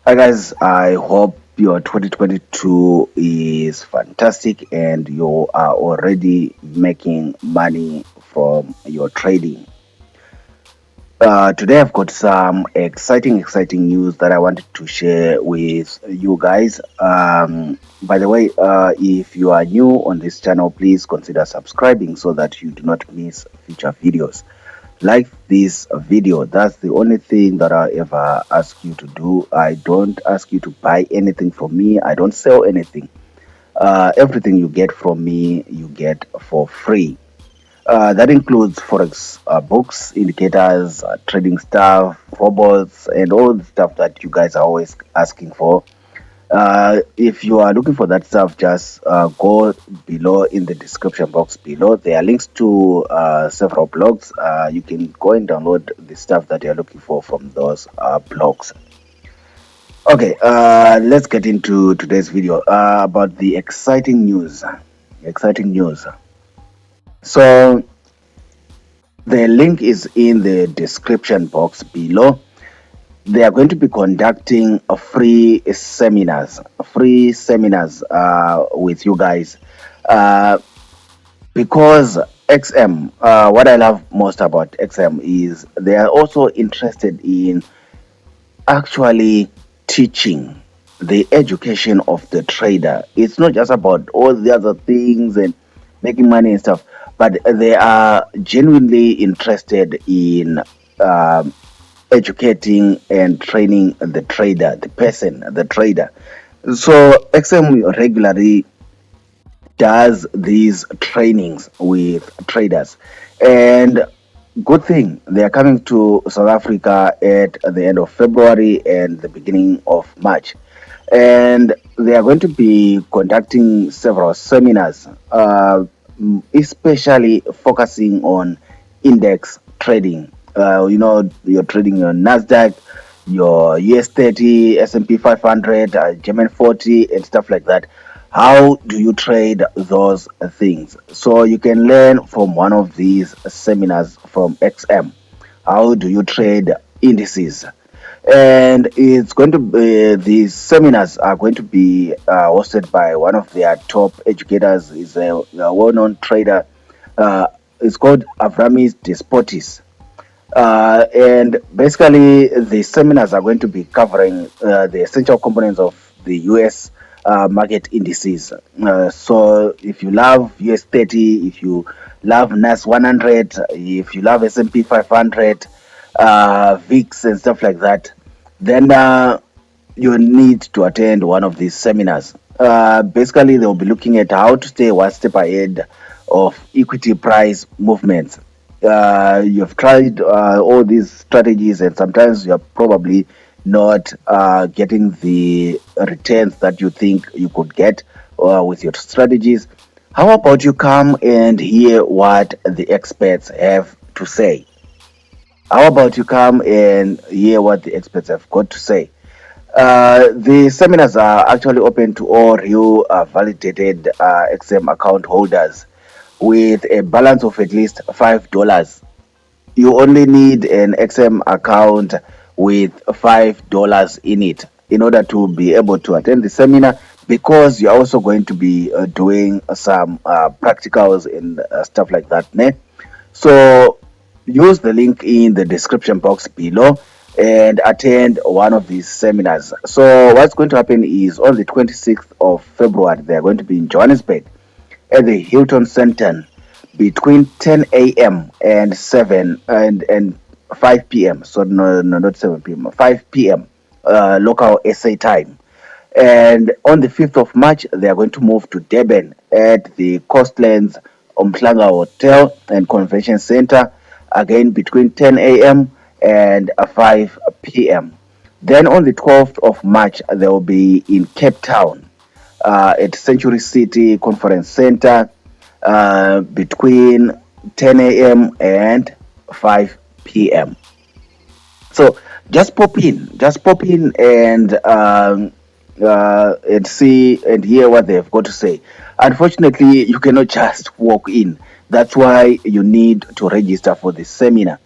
Hi guys, I hope your 2022 is fantastic and you are already making money from your trading. Today I've got some exciting news that I wanted to share with you guys. By the way, if you are new on this channel, please consider subscribing so that you do not miss future videos. Like this video, that's the only thing that I ever ask you to do. I don't ask you to buy anything from me. I don't sell anything. Everything you get from me, you get for free. That includes forex books, indicators, trading stuff, robots, and all the stuff that you guys are always asking for. If you are looking for that stuff, just go below in the description box below. There are links to several blogs. You can go and download the stuff that you're looking for from those blogs. Okay, let's get into today's video about the exciting news. Exciting news. So the link is in the description box below. They are going to be conducting a free seminars with you guys, because XM, what I love most about XM is they are also interested in actually teaching the education of the trader. It's not just about all the other things and making money and stuff, but they are genuinely interested in educating and training the trader, the trader. So XM regularly does these trainings with traders, and good thing they are coming to South Africa at the end of February and the beginning of March, and they are going to be conducting several seminars, especially focusing on index trading. You're trading your Nasdaq, your US 30, S&P 500, German 40, and stuff like that. How do you trade those things? So you can learn from one of these seminars from XM. How do you trade indices? And it's going to be, these seminars are going to be hosted by one of their top educators. Is a well-known trader. It's called Avramis Despotis. And basically, the seminars are going to be covering the essential components of the US market indices. So, if you love US 30, if you love NAS 100, if you love S&P 500, VIX, and stuff like that, then you need to attend one of these seminars. Basically, they'll be looking at how to stay one step ahead of equity price movements. You've tried all these strategies, and sometimes you're probably not getting the returns that you think you could get with your strategies. How about you come and hear what the experts have to say? How about you come and hear what the experts have got to say? The seminars are actually open to all real validated XM account holders with a balance of at least $5. You only need an XM account with $5 in it in order to be able to attend the seminar, because you're also going to be doing some practicals and stuff like that. Ne? So use the link in the description box below and attend one of these seminars. So what's going to happen is on the 26th of February, they're going to be in Johannesburg at the Hilton Center between 10 a.m. and 7 and 5 p.m. So no, not 7 p.m. 5 p.m. Local SA time. And on the 5th of March, they are going to move to Durban at the Coastlands Umhlanga Hotel and Convention Center, again between 10 a.m. and 5 p.m. Then on the 12th of March, they will be in Cape Town at Century City Conference Center between 10 a.m. and 5 p.m. So just pop in and see and hear what they've got to say. Unfortunately, you cannot just walk in. That's why you need to register for the seminar.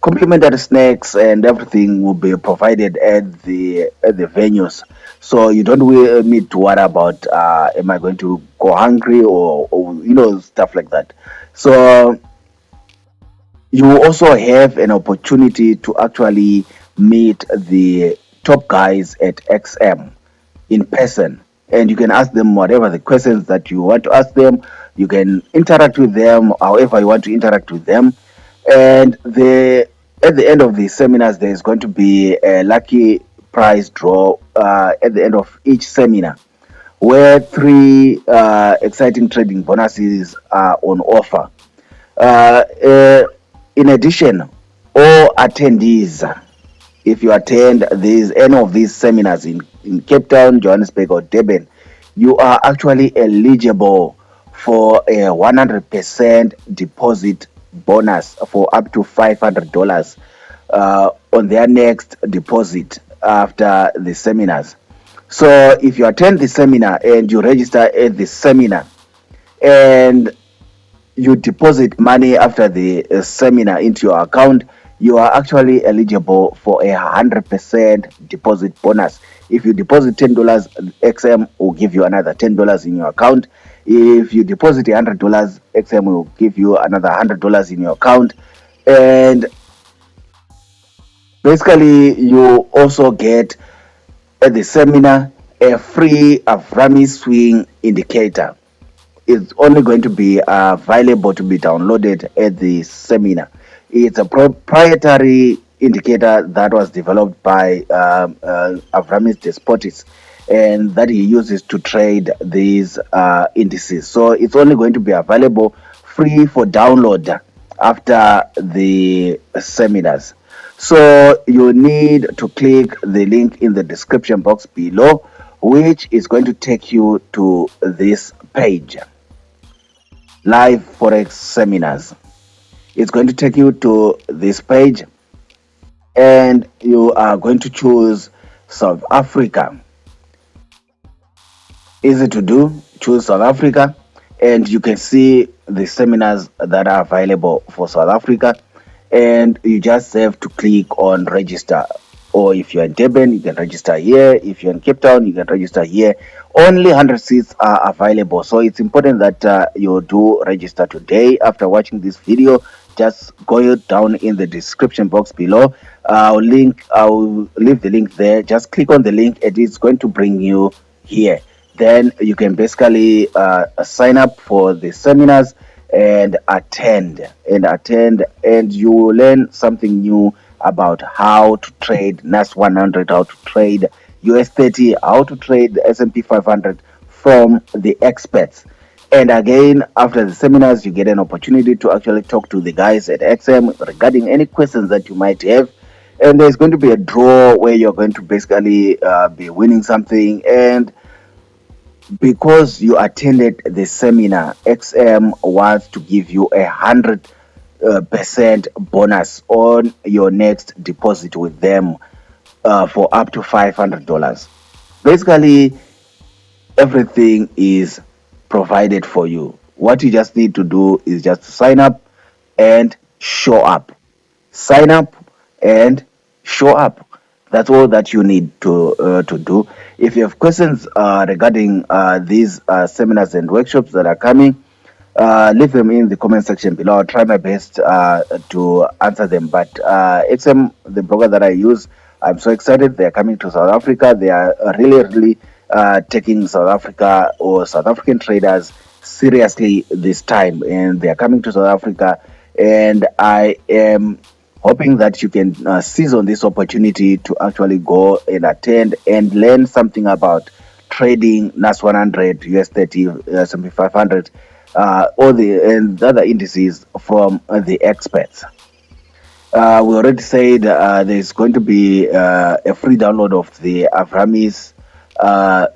complimentary snacks and everything will be provided at the venues. So you don't need to worry about am I going to go hungry or stuff like that. So you also have an opportunity to actually meet the top guys at XM in person, and you can ask them whatever the questions that you want to ask them. You can interact with them however you want to interact with them. And the at the end of the seminars there is going to be a lucky prize draw at the end of each seminar, where three exciting trading bonuses are on offer. uh, uh, in addition, all attendees, if you attend any of these seminars in Cape Town, Johannesburg, or Durban, you are actually eligible for a 100% deposit bonus for up to $500 on their next deposit after the seminars. So if you attend the seminar and you register at the seminar and you deposit money after the seminar into your account, you are actually eligible for 100% deposit bonus. If you deposit $10, XM will give you another $10 in your account. If you deposit $100, XM will give you another $100 in your account. And basically, you also get at the seminar a free Avrami swing indicator. It's only going to be available to be downloaded at the seminar. It's a proprietary indicator that was developed by Avramis Despotis, and that he uses to trade these indices. So it's only going to be available free for download after the seminars. So you need to click the link in the description box below, which is going to take you to this page, live forex seminars. It's going to take you to this page, and you are going to choose South Africa. Easy to do. Choose South Africa, and you can see the seminars that are available for South Africa, and you just have to click on register. Or if you're in Durban, you can register here. If you're in Cape Town, you can register here. Only 100 seats are available, so it's important that you do register today. After watching this video, just go down in the description box below. I'll leave the link there. Just click on the link, and it's going to bring you here. Then you can basically sign up for the seminars and attend, and you will learn something new about how to trade NAS 100, how to trade US 30, how to trade the S&P 500 from the experts. And again, after the seminars, you get an opportunity to actually talk to the guys at XM regarding any questions that you might have. And there's going to be a draw where you're going to basically be winning something. And because you attended the seminar, XM wants to give you 100% bonus on your next deposit with them for up to $500. Basically, everything is provided for you. What you just need to do is just sign up and show up. Sign up and show up. That's all that you need to do. If you have questions regarding these seminars and workshops that are coming, leave them in the comment section below. I'll try my best to answer them. But XM, the broker that I use, I'm so excited. They're coming to South Africa. They are really taking South Africa or South African traders seriously this time, and they are coming to South Africa. And I am hoping that you can seize on this opportunity to actually go and attend and learn something about trading NAS 100, US 30, S&P 500, all the other indices from the experts. We already said there's going to be a free download of the Avramis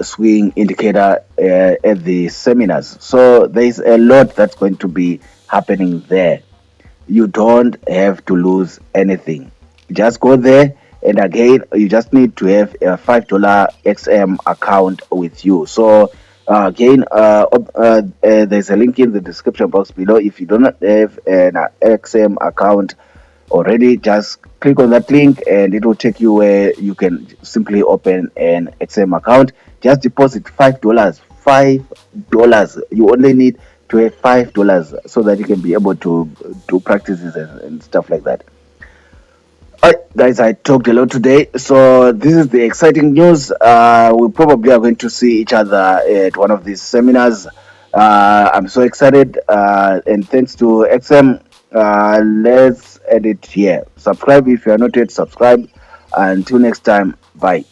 swing indicator at the seminars. So there's a lot that's going to be happening there. You don't have to lose anything. Just go there, and again, you just need to have a $5 XM account with you. So again, there's a link in the description box below. If you do not have an XM account, already, just click on that link and it will take you where you can simply open an XM account. Just deposit $5. $5. You only need to have $5 so that you can be able to do practices and stuff like that. All right, guys, I talked a lot today. So this is the exciting news. We probably are going to see each other at one of these seminars. I'm so excited. And thanks to XM, let's end it here. Subscribe if you are not yet subscribed. Until next time, bye.